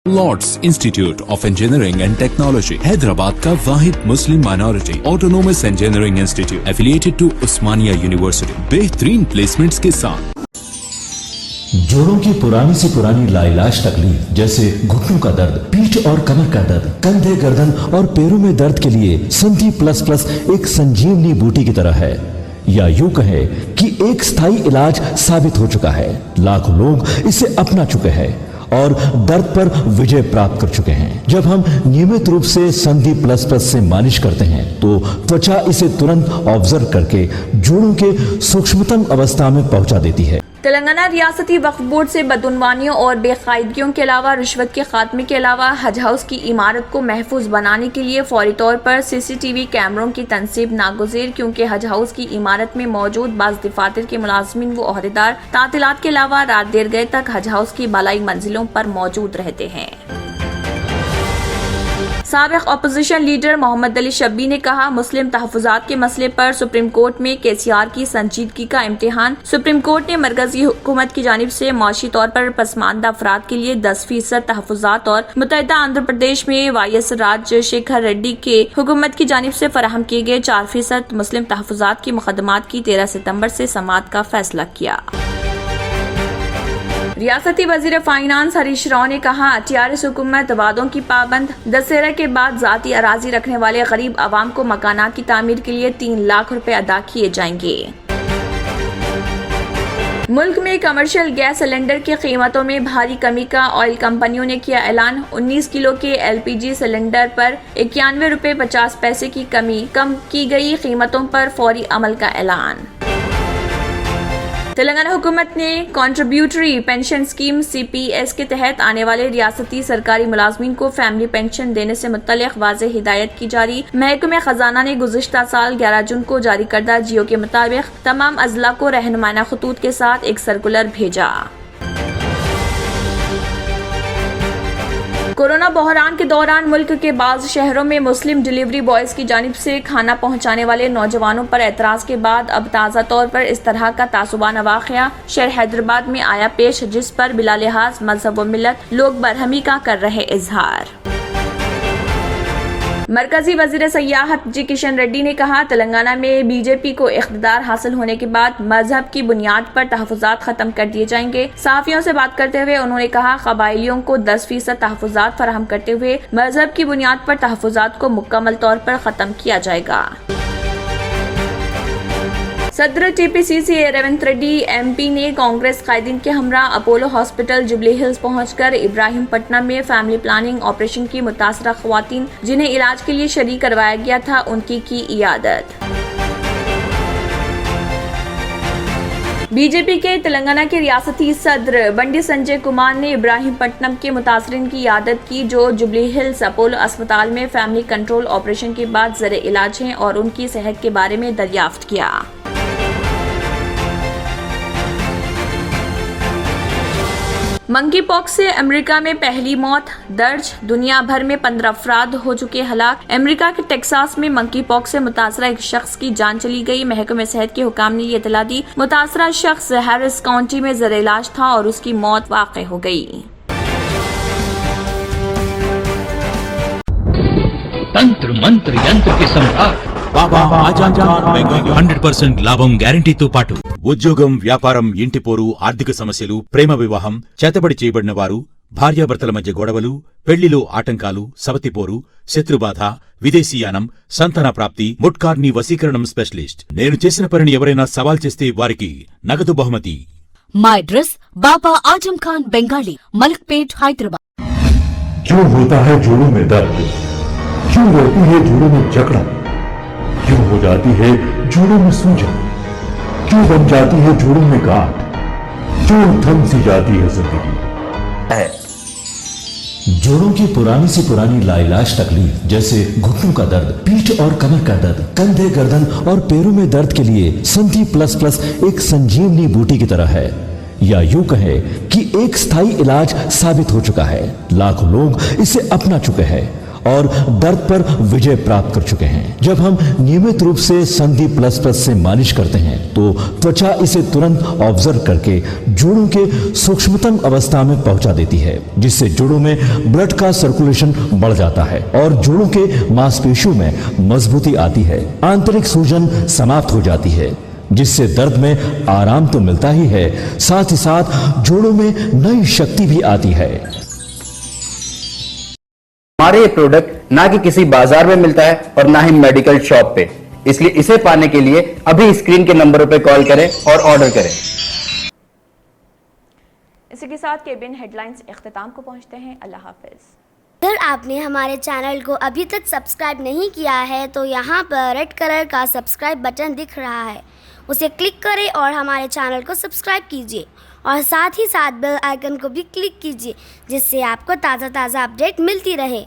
Lord's Institute of Engineering and Technology Hyderabad का वाहिद मुस्लिम minority autonomous engineering institute affiliated to Osmania University बेहतरीन placements के साथ। जोड़ों की पुरानी से पुरानी लाइलाज तकलीफ जैसे घुटनों का दर्द, पीठ और कमर का दर्द, कंधे, गर्दन और पैरों में दर्द के लिए संधि प्लस प्लस एक संजीवनी बूटी की तरह है, या यूं कहे कि एक स्थायी इलाज साबित हो चुका है। लाखों लोग इसे अपना चुके हैं और दर्द पर विजय प्राप्त कर चुके हैं। जब हम नियमित रूप से संधि प्लस प्लस से मालिश करते हैं तो त्वचा इसे तुरंत ऑब्जर्व करके जोड़ों के सूक्ष्मतम अवस्था में पहुंचा देती है। तेलंगाना रियासती वक्फ बोर्ड से बदउनवानियों और बेकायदगियों के अलावा रिश्वत के खात्मे के अलावा हज हाउस की इमारत को महफूज बनाने के लिए फौरी तौर पर CCTV कैमरों की तनसीब नागुज़ीर, क्योंकि हज हाउस की इमारत में मौजूद बाज़ दफातर के मुलाजमीन व ओहदेदार तातीलात के अलावा रात देर गए तक हज हाउस की बालाई मंजिलों पर मौजूद रहते हैं। साबिक अपोजिशन लीडर मोहम्मद अली शब्बी ने कहा, मुस्लिम तहफ़्फ़ुज़ात के मसले पर सुप्रीम कोर्ट में KCR की संजीदगी का इम्तिहान। सुप्रीम कोर्ट ने मरकजी हुकूमत की जानिब से माशी तौर पर पसमानदा अफराद के लिए 10% तहफ़्फ़ुज़ात और मुत्तहिदा आंध्र प्रदेश में YS राजशेखर रेड्डी के हुकूमत की जानिब से फराहम किए गए 4% मुस्लिम तहफ़्फ़ुज़ात की मुकदमात की 13 सितम्बर से समाअत का फैसला किया। रियासती वजीर फाइनेंस हरीश राव ने कहा, TRS हुकूमत वादों की पाबंद। दशहरा के बाद जाती अराजी रखने वाले गरीब आवाम को मकानात की तामीर के लिए 3 लाख रुपए अदा किए जाएंगे। मुल्क में कमर्शियल गैस सिलेंडर की कीमतों में भारी कमी का ऑयल कंपनियों ने किया ऐलान। 19 किलो के LPG सिलेंडर पर 91 रुपए 50 पैसे की कम की गई कीमतों पर फौरी अमल का ऐलान। तेलंगाना हुकूमत ने कॉन्ट्रीब्यूटरी पेंशन स्कीम CPS के तहत आने वाले रियासती सरकारी मुलाजमीन को फैमिली पेंशन देने से मुत्तल्लिक़ वाज़ेह हिदायत की जारी। महकमे खजाना ने गुज़िश्ता साल 11 जून को जारी करदा जियो के मुताबिक तमाम अजला को रहनुमाना खतूत के साथ एक सर्कुलर भेजा। कोरोना बहरान के दौरान मुल्क के बाज़ शहरों में मुस्लिम डिलीवरी बॉयज की जानिब से खाना पहुंचाने वाले नौजवानों पर एतराज के बाद अब ताज़ा तौर पर इस तरह का तासुबाना वाक़या शहर हैदराबाद में आया पेश, जिस पर बिला लिहाज मजहब व मिल्लत लोग बरहमी का कर रहे इजहार। मरकजी वजीर सयाहत जी किशन रेड्डी ने कहा, तेलंगाना में BJP को इख्तिदार हासिल होने के बाद मजहब की बुनियाद पर तहफ़्फ़ुज़ात खत्म कर दिए जाएंगे। सहाफ़ियों से बात करते हुए उन्होंने कहा, क़बाइलियों को 10% तहफ़्फ़ुज़ात फराहम करते हुए मजहब की बुनियाद पर तहफ़्फ़ुज़ात को मुकम्मल तौर पर खत्म किया जाएगा। सदर TPCC रेवंत रेड्डी MP ने कांग्रेस कायदीन के हमरा अपोलो हॉस्पिटल जुबली हिल्स पहुंचकर इब्राहिमपट्टनम में फैमिली प्लानिंग ऑपरेशन की मुतासरा ख्वातीन जिन्हें इलाज के लिए शरीक करवाया गया था उनकी की इयादत। BJP के तेलंगाना के रियासती सदर बंडी संजय कुमार ने इब्राहिमपट्टनम के मुतासरीन की इयादत की जो जुबली हिल्स अपोलो अस्पताल में फैमिली कंट्रोल ऑपरेशन के बाद ज़र इलाज हैं और उनकी सेहत के बारे में दरियाफ्त किया। मंकी पॉक्स से अमेरिका में पहली मौत दर्ज। दुनिया भर में 15 अफराद हो चुके हलाक। अमेरिका के टेक्सास में मंकी पॉक्स से मुतासरा एक शख्स की जान चली गई। महकमे सेहत के हुकाम ने ये इतला दी। मुतासरा शख्स हैरिस काउंटी में ज़र इलाज था और उसकी मौत वाक़ई हो गई। तंत्र मंत्र यंत्र के सम्राट బాబా ఆజాం ఖాన్ బెంగాల్ 100% లాభం గ్యారంటీతో పాటు ఉద్యోగం, వ్యాపారం, ఇంటి పోరు, ఆర్థిక సమస్యలు, ప్రేమ వివాహం, చేతబడి చేయబడిన వారు, భార్యాభర్తల మధ్య గొడవలు, పెళ్లిలో ఆటంకాలు, సవతిపోరు, శత్రుబాధ, విదేశీయానం, సంతాన ప్రాప్తి, ముట్కార్ని వశీకరణం స్పెషలిస్ట్। నేను చేసిన పనిని ఎవరైనా సవాల్ చేస్తే వారికి నగదు బహుమతి। మా అడ్రస్ బాబా आजम खान बंगाली, मलकपेट, हैदराबाद। क्यों होता है जोड़ों में दर्द, क्यों रहती है जोड़ों में जकड़न, क्यों हो जाती है जोड़ों में सूजन, क्यों बन जाती है जोड़ों में गांठ, क्यों थम सी जाती है जिंदगी। जोड़ों की पुरानी से पुरानी लाइलाज तकलीफ जैसे घुटनों का दर्द, पीठ और कमर का दर्द, कंधे, गर्दन और पैरों में दर्द के लिए संधि प्लस प्लस एक संजीवनी बूटी की तरह है, या यूं कहे कि एक स्थायी इलाज साबित हो चुका है। लाखों लोग इसे अपना चुके हैं और दर्द पर विजय प्राप्त कर चुके हैं। जब हम नियमित रूप से संधि प्लस प्लस से मालिश करते हैं तो त्वचा इसे तुरंत ऑब्जर्व करके जोड़ों के सूक्ष्मतम अवस्था में पहुंचा देती है, जिससे जोड़ों में ब्लड का सर्कुलेशन बढ़ जाता है और जोड़ों के मांसपेशियों में मजबूती आती है। आंतरिक सूजन समाप्त हो जाती है, जिससे दर्द में आराम तो मिलता ही है, साथ ही साथ जोड़ों में नई शक्ति भी आती है। हमारे ये प्रोडक्ट ना कि किसी बाजार में मिलता है और ना ही मेडिकल शॉप पे, इसलिए इसे पाने के लिए अभी स्क्रीन के नंबरों पे कॉल करें और ऑर्डर करें। इसी के साथ केबिन हेडलाइंस इख्तिताम को पहुंचते हैं। अल्लाह हाफिज। अगर आपने हमारे चैनल को अभी तक सब्सक्राइब नहीं किया है तो यहाँ पर रेड कलर का सब्सक्राइब बटन दिख रहा है, उसे क्लिक करें और हमारे चैनल को सब्सक्राइब कीजिए और साथ ही साथ बेल आइकन को भी क्लिक कीजिए, जिससे आपको ताज़ा अपडेट मिलती रहे।